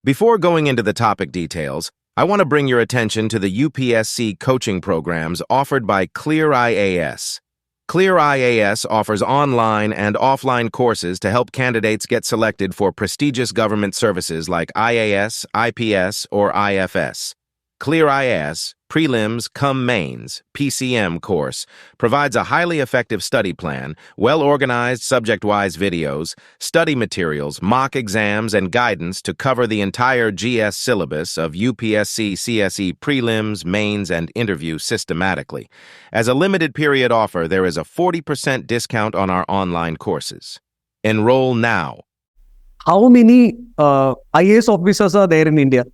Before going into the topic details, I want to bring your attention to the UPSC coaching programs offered by ClearIAS. ClearIAS offers online and offline courses to help candidates get selected for prestigious government services like IAS, IPS, or IFS. ClearIAS, Prelims cum Mains, PCM course, provides a highly effective study plan, well-organized subject-wise videos, study materials, mock exams, and guidance to cover the entire GS syllabus of UPSC CSE Prelims, Mains, and Interview systematically. As a limited-period offer, there is a 40% discount on our online courses. Enroll now. How many IAS officers are there in India?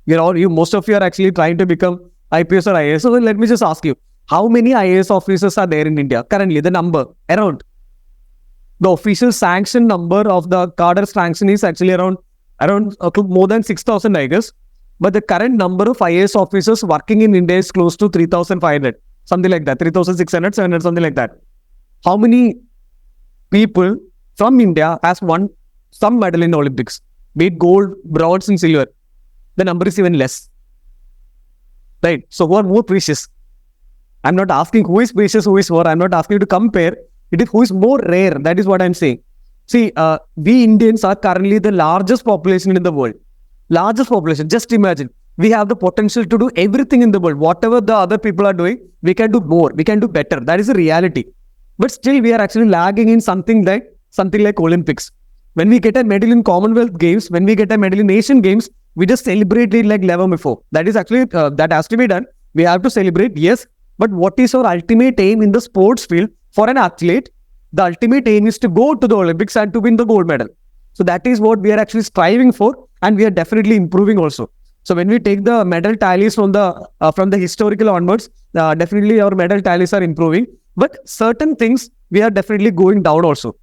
Most of you are actually trying to become IPS or IAS. So let me just ask you, how many IAS officers are there in India? Currently, the number, around. The official sanction number of the cadre sanction is actually around more than 6,000, I guess. But the current number of IAS officers working in India is close to 3,500, something like that, 3,600, 700, something like that. How many people from India has won some medal in Olympics? Be it gold, bronze, and silver. The number is even less. Right? So who are more precious? I'm not asking who is precious, who is more. I'm not asking you to compare. It is who is more rare. That is what I'm saying. See, we Indians are currently the largest population in the world. Largest population. Just imagine. We have the potential to do everything in the world. Whatever the other people are doing, we can do more. We can do better. That is the reality. But still, we are actually lagging in something like Olympics. When we get a medal in Commonwealth Games, when we get a medal in Asian Games, we just celebrate it like never before. That is actually, that has to be done. We have to celebrate, yes. But what is our ultimate aim in the sports field for an athlete? The ultimate aim is to go to the Olympics and to win the gold medal. So that is what we are actually striving for, and we are definitely improving also. So when we take the medal tallies from the historical onwards, definitely our medal tallies are improving. But certain things, we are definitely going down also.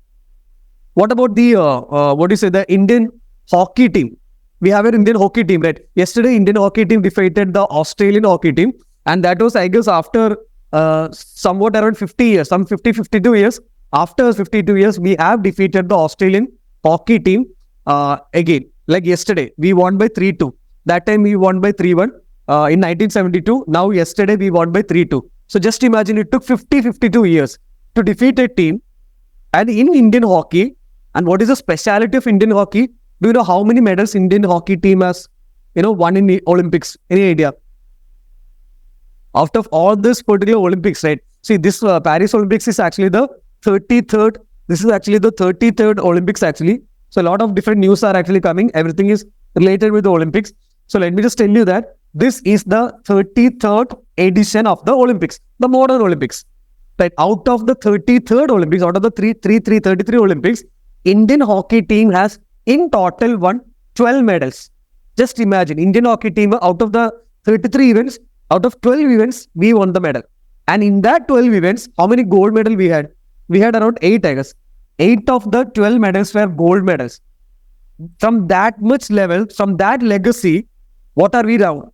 What about the Indian hockey team? We have an Indian hockey team, right? Yesterday, Indian hockey team defeated the Australian hockey team. And that was, I guess, after somewhat around 50 years, some 52 years. After 52 years, we have defeated the Australian hockey team again. Like yesterday, we won by 3-2. That time, we won by 3-1 in 1972. Now, yesterday, we won by 3-2. So just imagine, it took 52 years to defeat a team. And in Indian hockey, and what is the speciality of Indian hockey? Do you know how many medals Indian hockey team has, won in the Olympics? Any idea? Out of all this particular Olympics, right? See, this Paris Olympics is actually the 33rd. This is actually the 33rd Olympics actually. So a lot of different news are actually coming. Everything is related with the Olympics. So let me just tell you that this is the 33rd edition of the Olympics, the modern Olympics. Right? Out of the 33rd Olympics, out of the 33 Olympics, Indian hockey team has in total won 12 medals. Just imagine, Indian hockey team, out of the 33 events, out of 12 events, we won the medal. And in that 12 events, how many gold medals we had? We had around 8, I guess. 8 of the 12 medals were gold medals. From that much level, from that legacy, what are we now?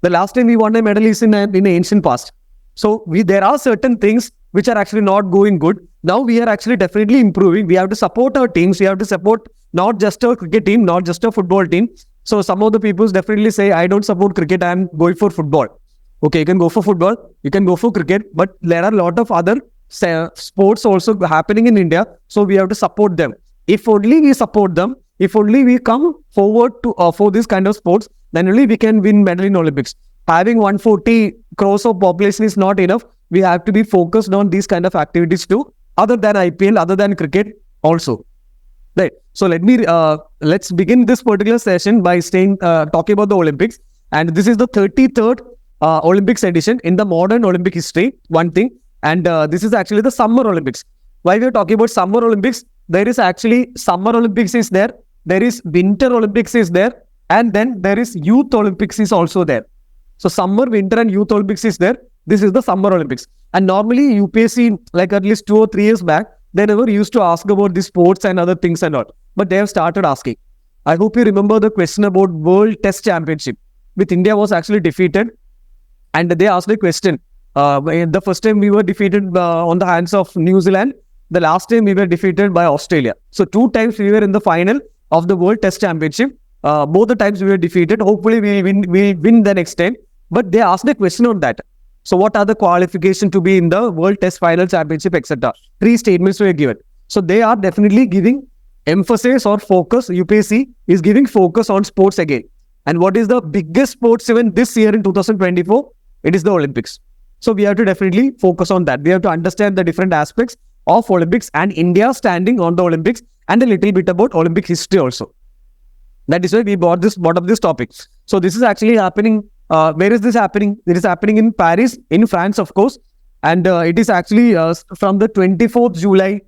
The last time we won a medal is in the ancient past. So there are certain things which are actually not going good. Now we are actually definitely improving. We have to support our teams. We have to support not just our cricket team, not just our football team. So some of the people definitely say, I don't support cricket, I am going for football. Okay, you can go for football, you can go for cricket, but there are a lot of other sports also happening in India. So we have to support them. If only we support them, if only we come forward to for this kind of sports, then only we can win medal in Olympics. Having 140 crores of population is not enough. We have to be focused on these kind of activities too, other than IPL, other than cricket also. Right. So let's begin this particular session by talking about the Olympics. And this is the 33rd Olympics edition in the modern Olympic history, one thing. And this is actually the Summer Olympics. Why we are talking about Summer Olympics? There is actually Summer Olympics is there. There is Winter Olympics is there. And then there is Youth Olympics is also there. So Summer, Winter and Youth Olympics is there. This is the Summer Olympics. And normally UPSC, like at least 2 or 3 years back, they never used to ask about the sports and other things and all. But they have started asking. I hope you remember the question about World Test Championship, which India was actually defeated. And they asked a question. The first time we were defeated on the hands of New Zealand. The last time we were defeated by Australia. So 2 times we were in the final of the World Test Championship. Both the times we were defeated. Hopefully we'll win the next time. But they asked a question on that. So what are the qualifications to be in the World Test Final Championship, etc. 3 statements were given. So they are definitely giving emphasis or focus. UPSC is giving focus on sports again. And what is the biggest sports event this year in 2024? It is the Olympics. So we have to definitely focus on that. We have to understand the different aspects of Olympics and India standing on the Olympics and a little bit about Olympic history also. That is why we brought up this topic. So this is actually happening. Where is this happening? It is happening in Paris, in France, of course. And it is actually from the 24th July.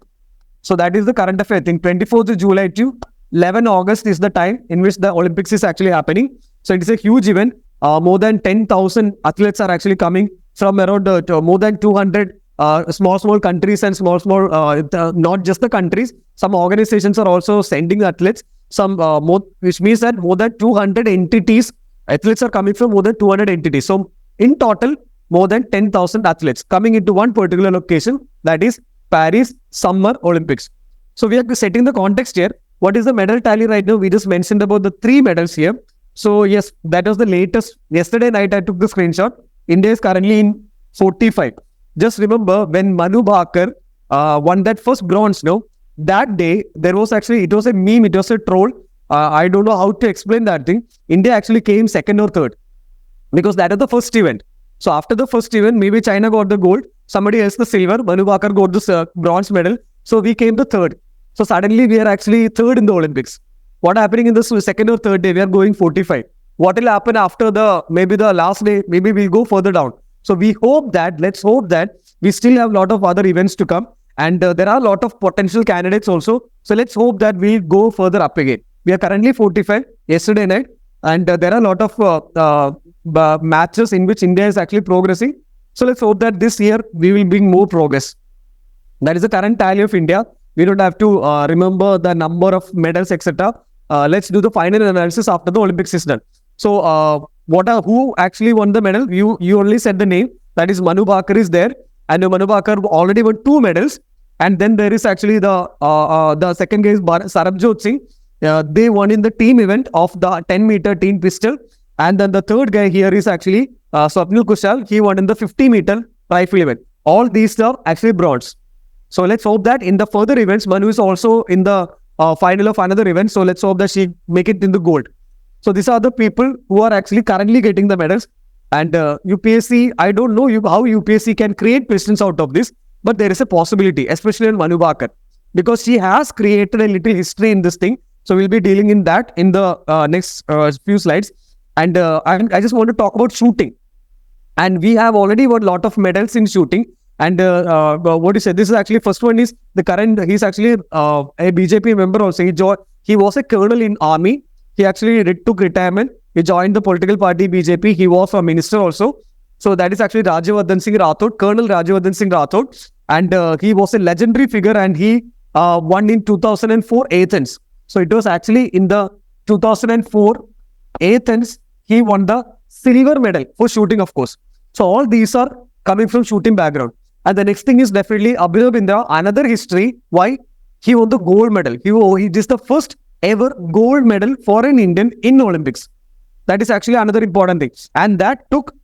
So that is the current affair. I think 24th July to 11 August is the time in which the Olympics is actually happening. So it is a huge event. More than 10,000 athletes are actually coming from around more than 200 small countries and small, not just the countries. Some organizations are also sending athletes. Which means that more than 200 entities, athletes are coming from more than 200 entities. So in total, more than 10,000 athletes coming into one particular location, that is Paris Summer Olympics. So we are setting the context here. What is the medal tally right now? We just mentioned about the 3 medals here. So yes, that was the latest. Yesterday night I took the screenshot. India is currently in 45. Just remember when Manu Bhaker won that first bronze, that day, it was a meme, it was a troll. I don't know how to explain that thing. India actually came second or third because that is the first event. So after the first event, maybe China got the gold, somebody else the silver, Manu Bhaker got the bronze medal. So we came the third. So suddenly we are actually third in the Olympics. What happening in the second or third day? We are going 45. What will happen after maybe the last day? Maybe we'll go further down. So let's hope that we still have a lot of other events to come. And there are a lot of potential candidates also. So let's hope that we'll go further up again. We are currently 45 yesterday night. And there are a lot of matches in which India is actually progressing. So let's hope that this year we will bring more progress. That is the current tally of India. We don't have to remember the number of medals, etc. Let's do the final analysis after the Olympics is done. So who actually won the medal? You only said the name. That is Manu Bhaker is there. And Manu Bhaker already won 2 medals. And then there is actually the second guy is Sarabjot Singh. They won in the team event of the 10-meter team pistol. And then the third guy here is actually Swapnil Kushal. He won in the 50-meter rifle event. All these are actually bronze. So let's hope that in the further events, Manu is also in the final of another event. So let's hope that she make it in the gold. So these are the people who are actually currently getting the medals. And UPSC, I don't know how UPSC can create questions out of this. But there is a possibility, especially in Manu Bhaker, because she has created a little history in this thing. So we'll be dealing in that in the next few slides. And I just want to talk about shooting. And we have already won a lot of medals in shooting. And what you said, this is actually, first one is the current, he's actually a BJP member also. He was a colonel in army. He actually took retirement. He joined the political party BJP. He was a minister also. So that is actually Rajyavardhan Singh Rathod, Colonel Rajyavardhan Singh Rathod. And he was a legendary figure and he won in 2004 Athens. So it was actually in the 2004 Athens, he won the silver medal for shooting, of course. So all these are coming from shooting background. And the next thing is definitely Abhinav Bindra, another history. Why? He won the gold medal. He is the first ever gold medal for an Indian in Olympics. That is actually another important thing. And that took,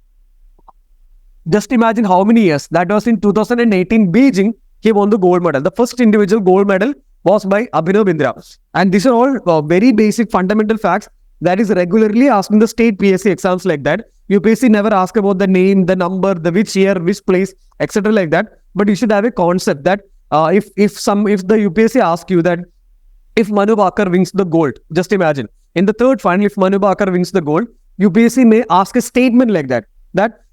just imagine how many years. That was in 2018 Beijing, he won the gold medal. The first individual gold medal was by Abhinav Bindra. And these are all very basic fundamental facts that is regularly asked in the state PSC exams like that. UPSC never ask about the name, the number, the which year, which place, etc. like that. But you should have a concept that if the UPSC asks you that if Manu Bhaker wins the gold, just imagine in the third final, if Manu Bhaker wins the gold, UPSC may ask a statement like that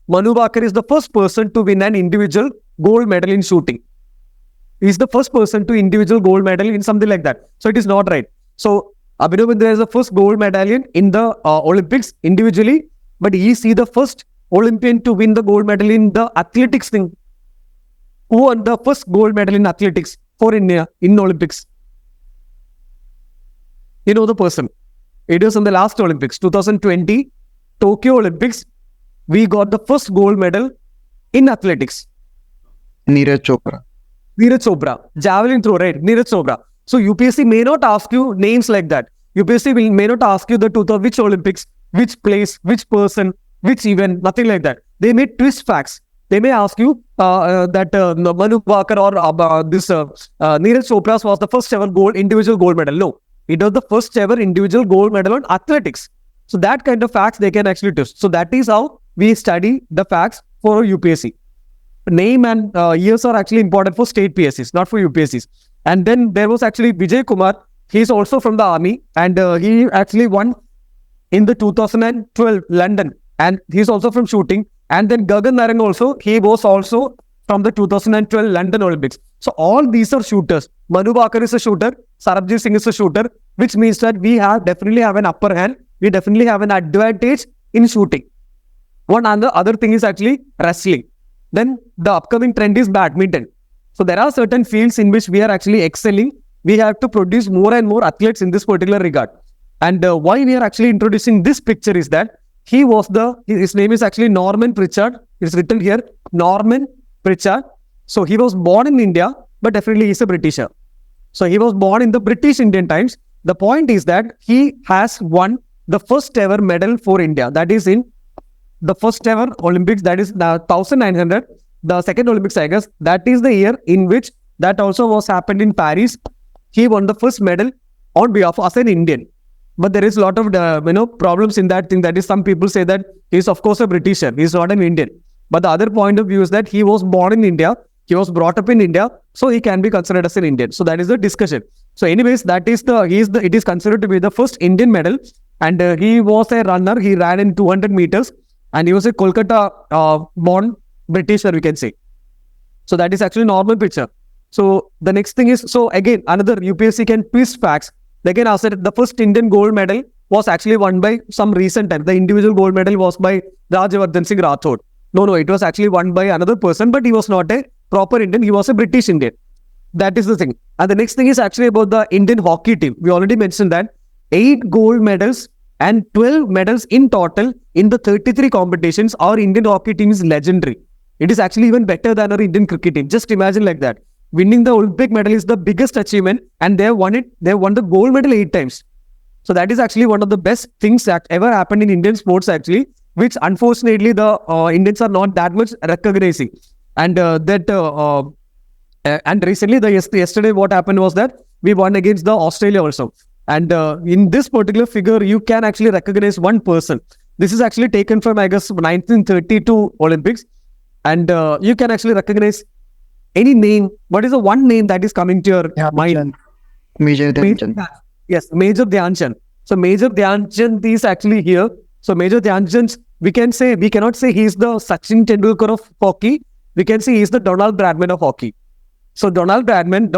Manu Bhaker is the first person to win an individual gold medal in shooting. He is the first person to individual gold medal in something like that. So it is not right. So Abhinav Bindra is the first gold medallion in the Olympics individually, but he is the first Olympian to win the gold medal in the athletics thing. Who won the first gold medal in athletics for India in Olympics? You know the person. It was in the last Olympics, 2020, Tokyo Olympics. We got the first gold medal in athletics. Neeraj Chopra. Javelin throw, right? Neeraj Chopra. So UPSC may not ask you names like that. UPSC may not ask you the truth of which Olympics, which place, which person, which event, nothing like that. They may twist facts. They may ask you that Manu Bhaker or Neeraj Chopra was the first ever individual gold medal. No, it was the first ever individual gold medal on athletics. So that kind of facts they can actually twist. So that is how we study the facts for UPSC. Name and years are actually important for state PSCs, not for UPSCs. And then there was actually Vijay Kumar. He's also from the army, and he actually won in the 2012 London, and he's also from shooting. And then Gagan Narang also, he was also from the 2012 London Olympics. So all these are shooters. Manu Bhaker is a shooter, Sarabjit Singh is a shooter, which means that we definitely have an upper hand. We definitely have an advantage in shooting. One other thing is actually wrestling. Then the upcoming trend is badminton. So there are certain fields in which we are actually excelling. We have to produce more and more athletes in this particular regard. And why we are actually introducing this picture is that his name is actually Norman Pritchard. It's written here, Norman Pritchard. So he was born in India, but definitely he's a Britisher. So he was born in the British Indian times. The point is that he has won the first ever medal for India. That is in the first ever Olympics, that is 1900, the second Olympics, I guess. That is the year in which that also was happened in Paris. He won the first medal on behalf as an Indian. But there is a lot of problems in that thing. That is, some people say that he is of course a Britisher. He is not an Indian. But the other point of view is that he was born in India. He was brought up in India, so he can be considered as an Indian. So that is the discussion. So anyways, it is considered to be the first Indian medal. And he was a runner. He ran in 200 meters. And he was a Kolkata born Britisher, we can say. So that is actually normal picture. So the next thing is, so again, another UPSC can twist facts. They can ask that the first Indian gold medal was actually won by some recent time. The individual gold medal was by Rajavardhan Singh Rathod. No, it was actually won by another person, but he was not a proper Indian. He was a British Indian. That is the thing. And the next thing is actually about the Indian hockey team. We already mentioned that 8 gold medals and 12 medals in total in the 33 competitions. Our Indian hockey team is legendary. It is actually even better than our Indian cricket team. Just imagine like that. Winning the Olympic medal is the biggest achievement, and they have won it. They have won the gold medal 8 times. So that is actually one of the best things that ever happened in Indian sports actually, which unfortunately the Indians are not that much recognizing. And and recently, yesterday what happened was that we won against the Australia also. And in this particular figure, you can actually recognize one person. This is actually taken from, I guess, 1932 Olympics. And you can actually recognize any name. What is the one name that is coming to your mind? Major Dhyan. Yes, Major Dhyan Chand. So Major Dhyan Chand is actually here. So Major Dhyan Chand, we cannot say he is the Sachin Tendulkar of hockey. We can say he is the Donald Bradman of hockey. So Don Bradman,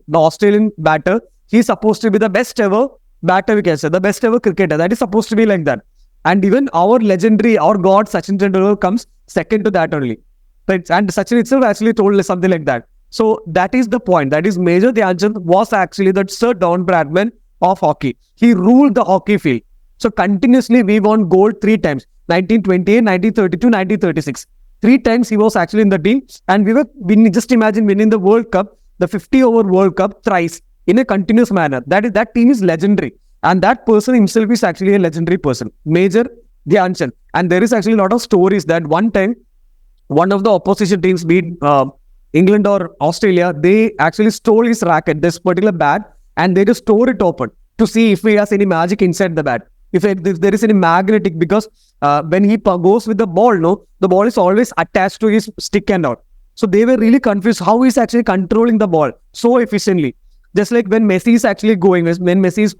the Australian batter, he's supposed to be the best ever batter, we can say, the best ever cricketer. That is supposed to be like that. And even our legendary, our god Sachin Tendulkar comes second to that only. Right? And Sachin itself actually told something like that. So that is the point. That is, Major Dhyan Chand was actually the Sir Don Bradman of hockey. He ruled the hockey field. So continuously we won gold 3 times. 1928, 1932, 1936. 3 times he was actually in the team. And we were just imagine winning the World Cup, the 50-over World Cup thrice in a continuous manner. That team is legendary. And that person himself is actually a legendary person. Major Dhyan Chand. And there is actually a lot of stories that one time, one of the opposition teams, be it England or Australia, they actually stole his racket, this particular bat, and they just tore it open to see if he has any magic inside the bat. If there is any magnetic, because when he goes with the ball, the ball is always attached to his stick and all. So they were really confused how he's actually controlling the ball so efficiently. Just like when Messi is actually when Messi is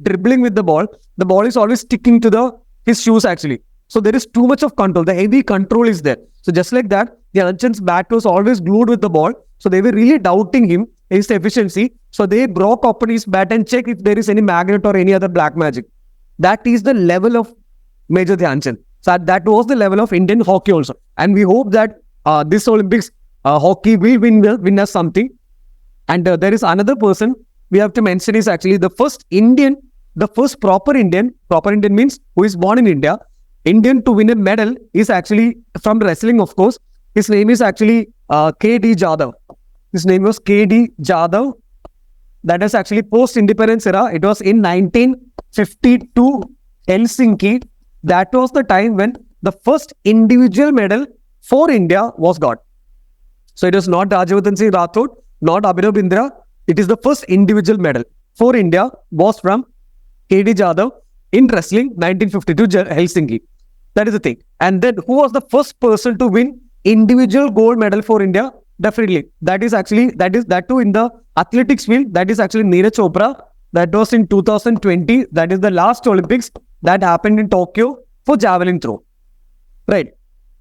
dribbling with the ball is always sticking to his shoes actually. So there is too much of control. The heavy control is there. So just like that, Dhyan Chand's bat was always glued with the ball. So they were really doubting him, his efficiency. So they broke open his bat and checked if there is any magnet or any other black magic. That is the level of Major Dhyan Chand. So that was the level of Indian hockey also. And we hope that this Olympics, hockey will win us something. And there is another person we have to mention is actually the first proper Indian means who is born in India. Indian to win a medal is actually from wrestling, of course. His name is actually K.D. Jadhav. His name was K.D. Jadhav. that is actually post-independence era. It was in 1952, Helsinki. That was the time when the first individual medal for India was got. So it is not Rajavardhan Singh Rathod, not Abhinav Bindra. It is the first individual medal for India was from KD Jadhav in wrestling, 1952 Helsinki. That is the thing. And then who was the first person to win individual gold medal for India? Definitely. That too in the athletics field. That is actually Neeraj Chopra. That was in 2020. That is the last Olympics that happened in Tokyo for javelin throw. Right.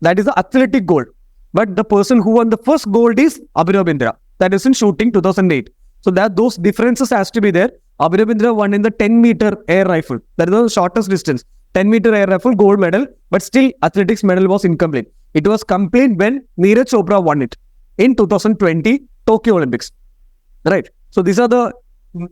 That is the athletic gold. But the person who won the first gold is Abhinav Bindra. That is in shooting 2008. So that those differences has to be there. Abhinav Bindra won in the 10-meter air rifle. That is the shortest distance. 10-meter air rifle gold medal. But still athletics medal was incomplete. It was complete when Neeraj Chopra won it in 2020 Tokyo Olympics. Right. So these are the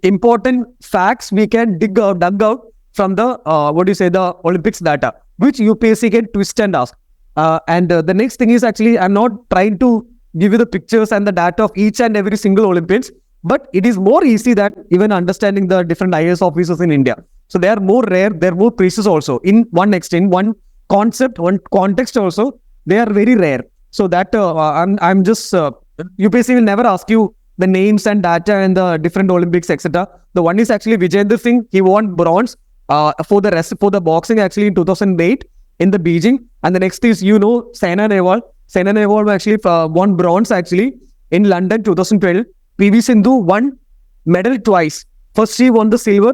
important facts we can dug out from the the Olympics data, which UPSC can twist and ask. The next thing is actually, I'm not trying to give you the pictures and the data of each and every single Olympians, but it is more easy than even understanding the different IAS officers in India. So they are more rare, they're more precious also. In one extent, one concept, one context also, they are very rare. So that I'm just, UPSC will never ask you the names and data and the different Olympics, etc. The one is actually Vijayendra Singh. He won bronze for the boxing actually in 2008 in the Beijing. And the next is, Saina Nehwal. Saina Nehwal actually won bronze actually in London 2012. PV Sindhu won medal twice. First she won the silver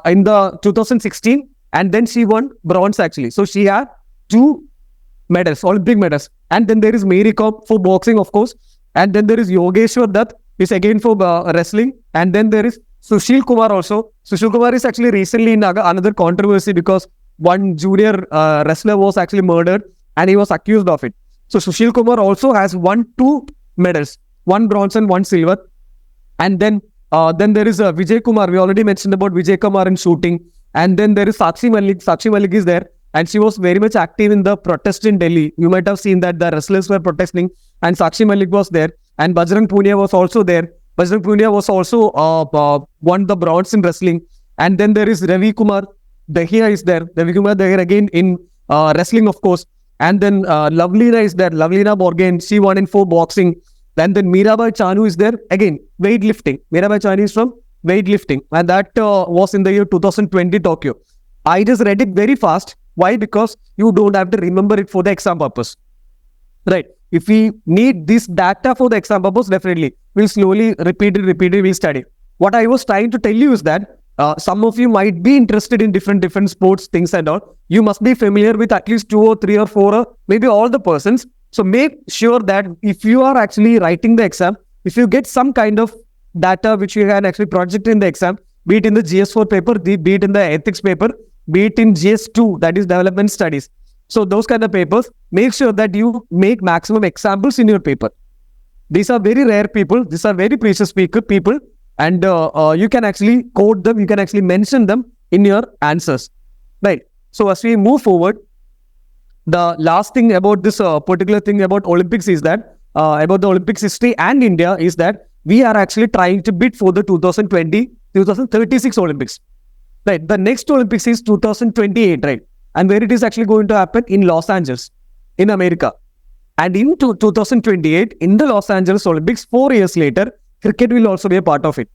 in the 2016 and then she won bronze actually. So she had 2 medals, Olympic medals. And then there is Mary Kom for boxing, of course. And then there is Yogeshwar Dutt is again for wrestling. And then there is Sushil Kumar also. Sushil Kumar is actually recently in another controversy because one junior wrestler was actually murdered and he was accused of it. So Sushil Kumar also has won 2 medals, 1 bronze and 1 silver. And then there is Vijay Kumar. We already mentioned about Vijay Kumar in shooting. And then there is Sakshi Malik. Sakshi Malik is there. And she was very much active in the protest in Delhi. You might have seen that the wrestlers were protesting and Sakshi Malik was there. And Bajrang Punia was also there. Bajrang Punia was also won the bronze in wrestling. And then there is Ravi Kumar Dahiya is there. Ravi Kumar Dahiya again in wrestling, of course. And then Lavlina is there. Lavlina Borgen, she won in 4 boxing. And then Mirabai Chanu is there. Again, weightlifting. Mirabai Chanu is from weightlifting. And that was in the year 2020 Tokyo. I just read it very fast. Why? Because you don't have to remember it for the exam purpose. Right. If we need this data for the exam purpose, definitely we'll slowly repeat it, we'll study. What I was trying to tell you is that some of you might be interested in different sports, things and all. You must be familiar with at least 2 or 3 or 4 or maybe all the persons. So make sure that if you are actually writing the exam, if you get some kind of data which you can actually project in the exam, be it in the GS4 paper, be it in the ethics paper, be it in GS2, that is development studies. So those kind of papers, make sure that you make maximum examples in your paper. These are very rare people. These are very precious people. And you can actually quote them. You can actually mention them in your answers. Right. So as we move forward, the last thing about this particular thing about Olympics is that, about the Olympics history and India is that we are actually trying to bid for the 2036 Olympics. Right. The next Olympics is 2028, right? And where it is actually going to happen in Los Angeles, in America. And in 2028, in the Los Angeles Olympics, 4 years later, cricket will also be a part of it.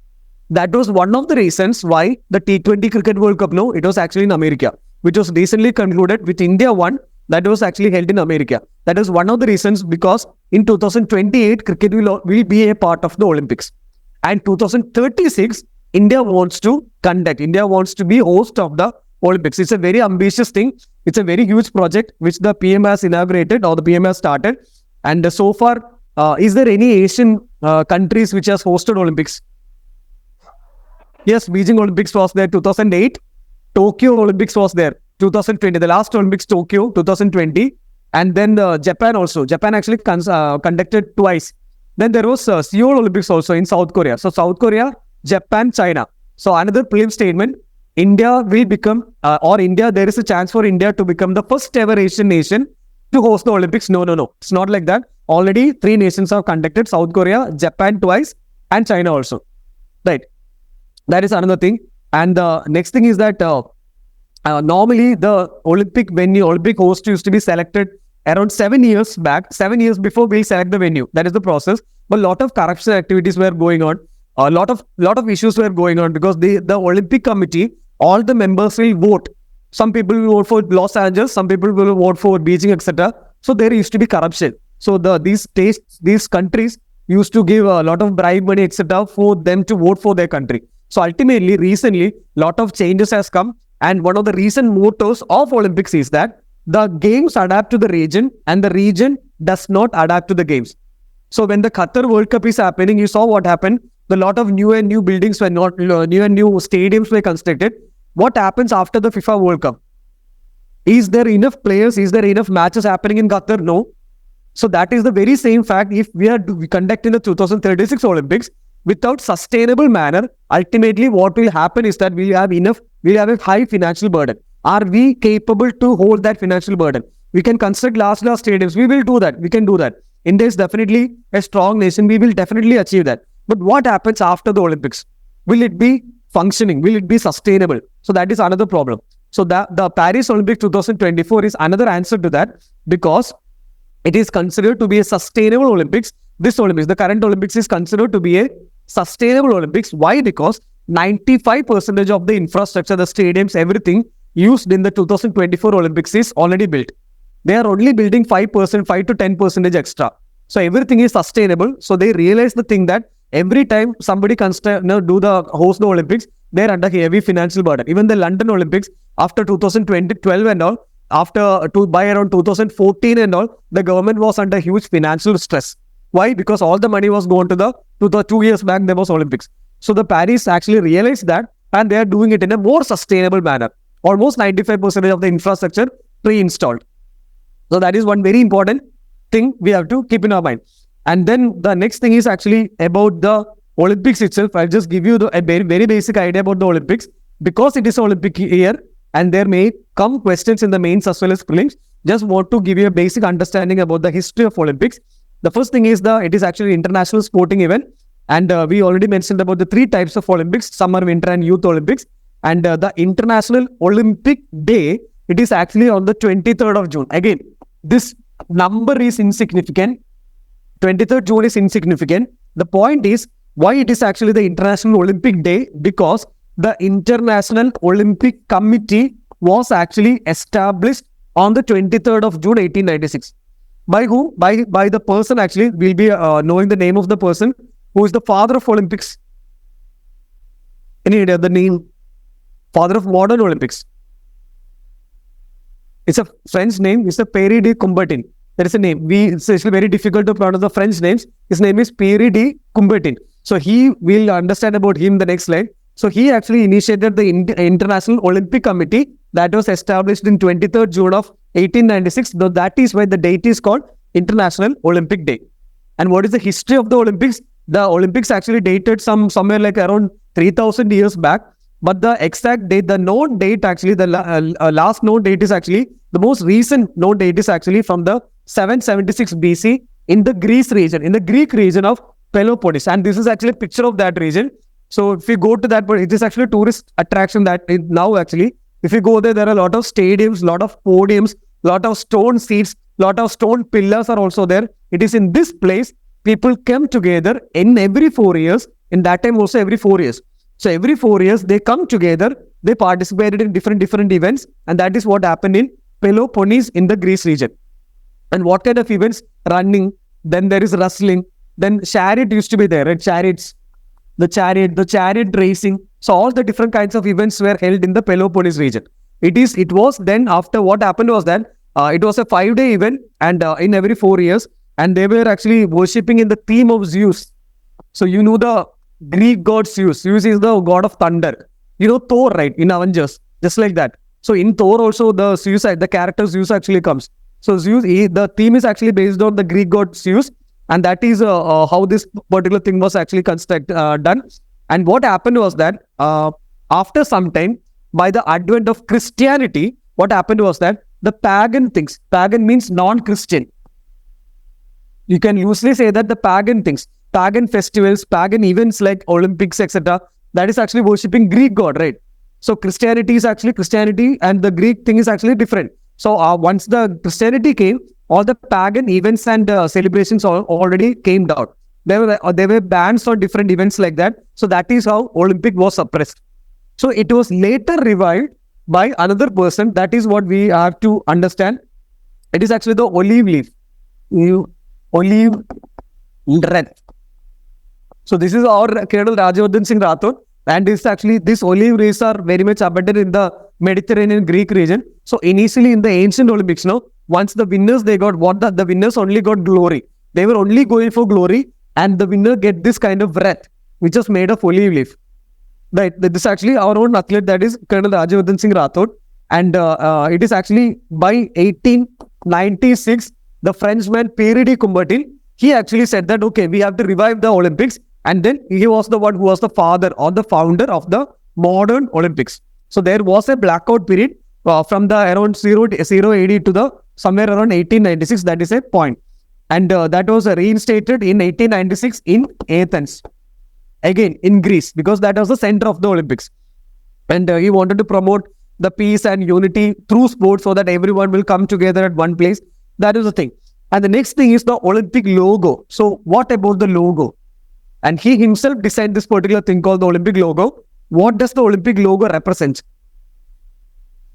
That was one of the reasons why the T20 Cricket World Cup, no, it was actually in America, which was recently concluded, which India won, that was actually held in America. That is one of the reasons because in 2028, cricket will be a part of the Olympics. And 2036, India wants to conduct. India wants to be host of the Olympics. It's a very ambitious thing. It's a very huge project which the PM has inaugurated or the PM has started. And so far, is there any Asian countries which has hosted Olympics? Yes, Beijing Olympics was there 2008. Tokyo Olympics was there 2020. The last Olympics, Tokyo 2020. And then Japan also. Japan actually conducted twice. Then there was Seoul Olympics also in South Korea. So South Korea, Japan, China. So another plain statement, India will become, there is a chance for India to become the first ever Asian nation to host the Olympics. No. It's not like that. Already 3 nations have conducted, South Korea, Japan twice, and China also. Right. That is another thing. And the next thing is that normally the Olympic venue, Olympic host used to be selected around 7 years back. 7 years before we'll select the venue. That is the process. But a lot of corruption activities were going on. A lot of issues were going on because the Olympic Committee, all the members will vote. Some people will vote for Los Angeles, some people will vote for Beijing, etc. So there used to be corruption. So these countries used to give a lot of bribe money, etc., for them to vote for their country. So ultimately, recently, lot of changes has come, and one of the recent mottos of Olympics is that the games adapt to the region, and the region does not adapt to the games. So when the Qatar World Cup is happening, you saw what happened. A lot of new buildings were not new and new stadiums were constructed. What happens after the FIFA World Cup? Is there enough players? Is there enough matches happening in Qatar? No. So that is the very same fact. If we are conducting the 2036 Olympics without sustainable manner, ultimately what will happen is that we'll have a high financial burden. Are we capable to hold that financial burden? We can construct large stadiums. We will do that. We can do that. India is definitely a strong nation. We will definitely achieve that. But what happens after the Olympics? Will it be functioning? Will it be sustainable? So that is another problem. So the Paris Olympics 2024 is another answer to that, because it is considered to be a sustainable Olympics. This Olympics, the current Olympics, is considered to be a sustainable Olympics. Why? Because 95% of the infrastructure, the stadiums, everything used in the 2024 Olympics is already built. They are only building 5%, 5 to 10% extra. So everything is sustainable. So they realize the thing that every time somebody host the Olympics, they're under heavy financial burden. Even the London Olympics after 2012 and all, by around 2014 and all, the government was under huge financial stress. Why? Because all the money was going to the 2 years back there was Olympics. So the Paris actually realized that, and they are doing it in a more sustainable manner. Almost 95% of the infrastructure pre-installed. So that is one very important thing we have to keep in our mind. And then the next thing is actually about the Olympics itself. I'll just give you a very, very basic idea about the Olympics. Because it is Olympic year and there may come questions in the mains as well as prelims, just want to give you a basic understanding about the history of Olympics. The first thing is it is actually international sporting event. And we already mentioned about the 3 types of Olympics: summer, winter and youth Olympics. And the International Olympic Day, it is actually on the 23rd of June. Again, this number is insignificant. 23rd June is insignificant. The point is, why it is actually the International Olympic Day? Because the International Olympic Committee was actually established on the 23rd of June 1896. By whom? By the person, actually, we'll be knowing the name of the person who is the father of Olympics. Any idea the name? Father of modern Olympics. It's a French name. It's a Pierre de Coubertin. There is a name. It's actually very difficult to pronounce the French names. His name is Pierre de Coubertin. So we'll understand about him the next slide. So he actually initiated the International Olympic Committee that was established in 23rd June of 1896. Though that is why the date is called International Olympic Day. And what is the history of the Olympics? The Olympics actually dated somewhere like around 3,000 years back. But the exact date, the known date actually, the last known date is actually, the most recent known date is actually from the 776 BC in the Greece region, in the Greek region of Peloponnese. And this is actually a picture of that region. So if we go to that, but it is actually a tourist attraction that now actually, if you go there, there are a lot of stadiums, lot of podiums, lot of stone seats, lot of stone pillars are also there. It is in this place, people come together in every 4 years, in that time also every 4 years. So every 4 years, they come together, they participated in different events, and that is what happened in Peloponnese in the Greece region. And what kind of events? Running, then there is wrestling, then chariot used to be there, right? The chariot racing. So all the different kinds of events were held in the Peloponnese region. It was then after what happened was that it was a 5-day event and in every 4 years, and they were actually worshipping in the theme of Zeus. So you know the Greek god Zeus. Zeus is the god of thunder. You know Thor, right? In Avengers, just like that. So in Thor also the character Zeus actually comes. So Zeus, the theme is actually based on the Greek god Zeus, and that is how this particular thing was actually done. And what happened was that after some time, by the advent of Christianity, what happened was that the pagan means non-Christian. You can loosely say that the pagan festivals, pagan events like Olympics, etc., that is actually worshipping Greek god, right? So Christianity is actually Christianity, and the Greek thing is actually different. So once the Christianity came, all the pagan events and celebrations already came down. There were bans on different events like that. So that is how Olympic was suppressed. So it was later revived by another person. That is what we have to understand. It is actually the olive leaf. Olive wreath. So this is our Colonel Rajavardhan Singh Rathod, and this olive wreaths are very much abundant in the Mediterranean Greek region. So initially in the ancient Olympics, once the winners, they got what the winners only got glory. They were only going for glory, and the winner get this kind of wreath, which is made of olive leaf. Right. This is actually our own athlete, that is Colonel Rajavardhan Singh Rathod, and it is actually by 1896, the Frenchman Pierre de Coubertin, he actually said that, okay, we have to revive the Olympics. And then he was the one who was the father or the founder of the modern Olympics. So there was a blackout period from the around 0080 to the somewhere around 1896. That is a point. And that was reinstated in 1896 in Athens. Again, in Greece, because that was the center of the Olympics. And he wanted to promote the peace and unity through sports so that everyone will come together at one place. That is the thing. And the next thing is the Olympic logo. So what about the logo? And he himself designed this particular thing called the Olympic logo. What does the Olympic logo represent?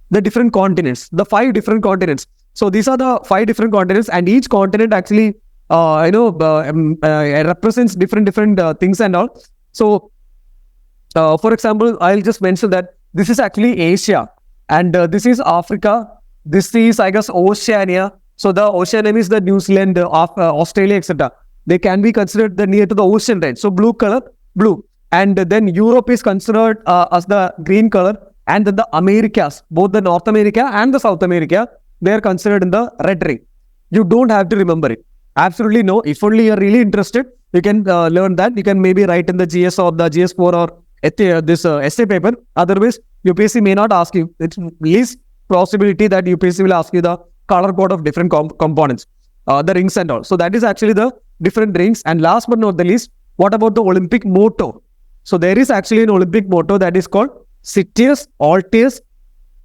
The different continents, the 5 different continents. So these are the 5 different continents, and each continent actually, represents different things and all. So, for example, I'll just mention that this is actually Asia, and this is Africa. This is, I guess, Oceania. So the Oceania is the New Zealand, Australia, etc. They can be considered the near to the ocean, right? So blue color, blue. And then Europe is considered as the green color. And then the Americas, both the North America and the South America, they are considered in the red ring. You don't have to remember it. Absolutely no. If only you're really interested, you can learn that. You can maybe write in the GS or the GS4 or this essay paper. Otherwise, UPSC may not ask you. It's least possibility that UPSC will ask you the color code of different components, the rings and all. So that is actually the different rings. And last but not the least, what about the Olympic motto? So there is actually an Olympic motto that is called Citius, Altius,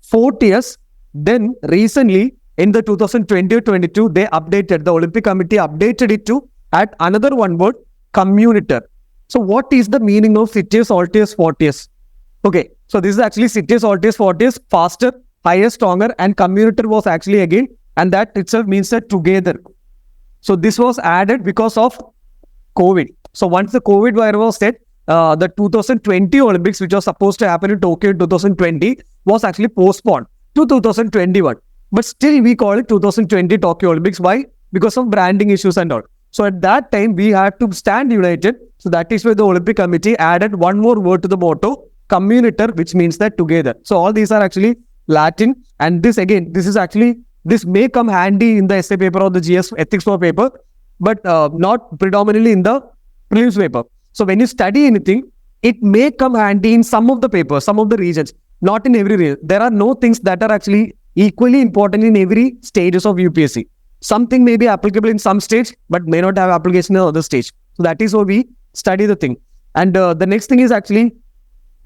Fortius. Then recently in the 2020-22, they updated, the Olympic Committee updated it to add another one word, communitor. So what is the meaning of Citius, Altius, Fortius? Okay, so this is actually Citius, Altius, Fortius, faster, higher, stronger, and communitor was actually again, and that itself means that together. So this was added because of COVID. So once the COVID virus was set, the 2020 Olympics, which was supposed to happen in Tokyo in 2020, was actually postponed to 2021. But still we call it 2020 Tokyo Olympics. Why? Because of branding issues and all. So at that time, we had to stand united. So that is why the Olympic Committee added one more word to the motto, communitor, which means that together. So all these are actually Latin. And this again, this may come handy in the essay paper or the GS ethics paper, but not predominantly in the prelims paper. So when you study anything, it may come handy in some of the papers, some of the regions, not in every region. There are no things that are actually equally important in every stages of UPSC. Something may be applicable in some stage, but may not have application in other stage. So that is how we study the thing. And the next thing is actually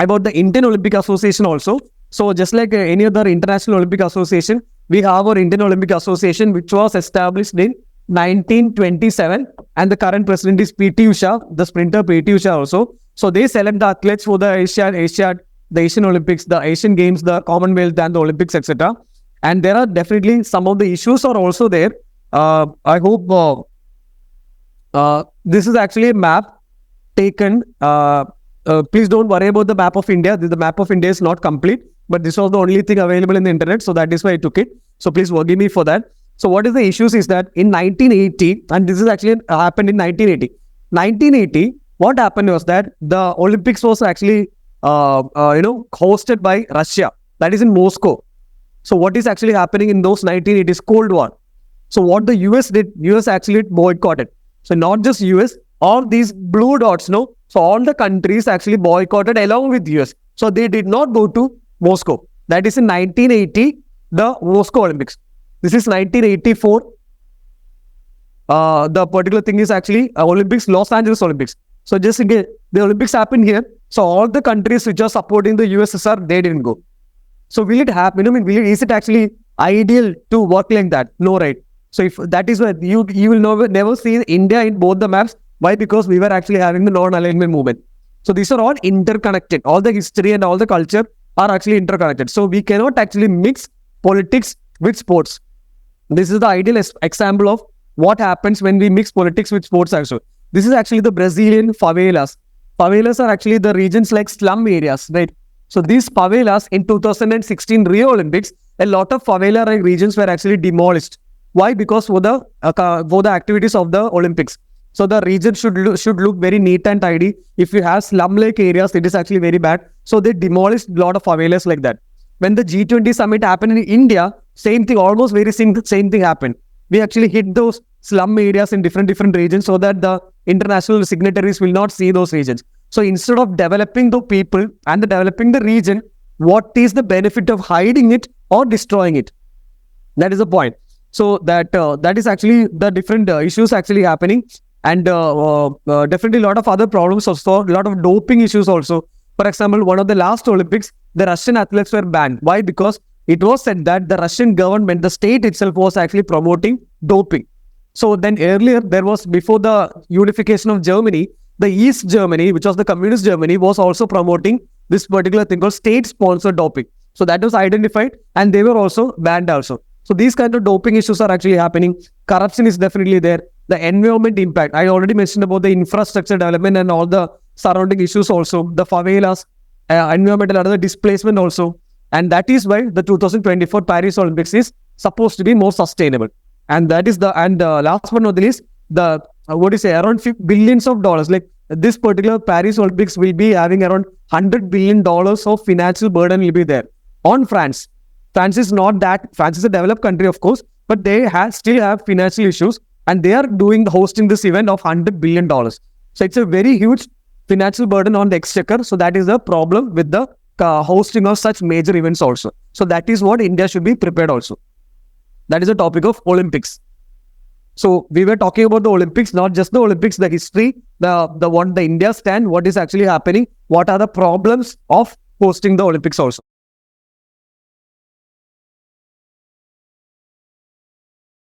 about the Indian Olympic Association also. So just like any other international Olympic association, we have our Indian Olympic Association, which was established in 1927, and the current president is PT Usha, the sprinter PT Usha also. So they select the athletes for the Asian, the Asian Olympics, the Asian Games, the Commonwealth, and the Olympics, etc. And there are definitely some of the issues are also there. I hope this is actually a map taken. Please don't worry about the map of India. The map of India is not complete, but this was the only thing available in the internet. So that is why I took it. So please forgive me for that. So what is the issues is that in 1980, and this is actually happened in 1980. 1980, what happened was that the Olympics was actually, hosted by Russia. That is in Moscow. So what is actually happening in those 1980s? Cold War. So what the US did, US actually boycotted. So not just US, all these blue dots, so all the countries actually boycotted along with US. So they did not go to Moscow. That is in 1980, the Moscow Olympics. This is 1984. The particular thing is actually Olympics, Los Angeles Olympics. So just in case the Olympics happened here, so all the countries which are supporting the USSR, they didn't go. So will it happen? Is it actually ideal to work like that? No, right? So if that is why you will never see India in both the maps. Why? Because we were actually having the non-alignment movement. So these are all interconnected. All the history and all the culture are actually interconnected. So we cannot actually mix politics with sports. This is the ideal example of what happens when we mix politics with sports also. This is actually the Brazilian favelas. Favelas are actually the regions like slum areas, right? So these favelas in 2016 Rio Olympics, a lot of favela regions were actually demolished. Why? Because for the activities of the Olympics. So the region should look very neat and tidy. If you have slum-like areas, it is actually very bad. So they demolished a lot of favelas like that. When the G20 summit happened in India, same thing, almost very same thing happened. We actually hit those slum areas in different regions so that the international signatories will not see those regions. So instead of developing the people and developing the region, what is the benefit of hiding it or destroying it? That is the point. So that is actually the different issues actually happening, and definitely a lot of other problems also, a lot of doping issues also. For example, one of the last Olympics, the Russian athletes were banned. Why? Because it was said that the Russian government, the state itself, was actually promoting doping. So then earlier, there was, before the unification of Germany, the East Germany, which was the communist Germany, was also promoting this particular thing called state-sponsored doping. So that was identified, and they were also banned also. So these kind of doping issues are actually happening. Corruption is definitely there. The environment impact, I already mentioned about the infrastructure development and all the surrounding issues also. The favelas, environmental and other displacement also. And that is why the 2024 Paris Olympics is supposed to be more sustainable. And that is last but not the least, the around billions of dollars. Like this particular Paris Olympics will be having around $100 billion of financial burden will be there on France. France is a developed country, of course, but they still have financial issues, and they are hosting this event of $100 billion. So it's a very huge financial burden on the exchequer. So that is the problem with the hosting of such major events also. So that is what India should be prepared also. That is the topic of Olympics. So we were talking about the Olympics, not just the Olympics, the history, the India stand, what is actually happening, what are the problems of hosting the Olympics also.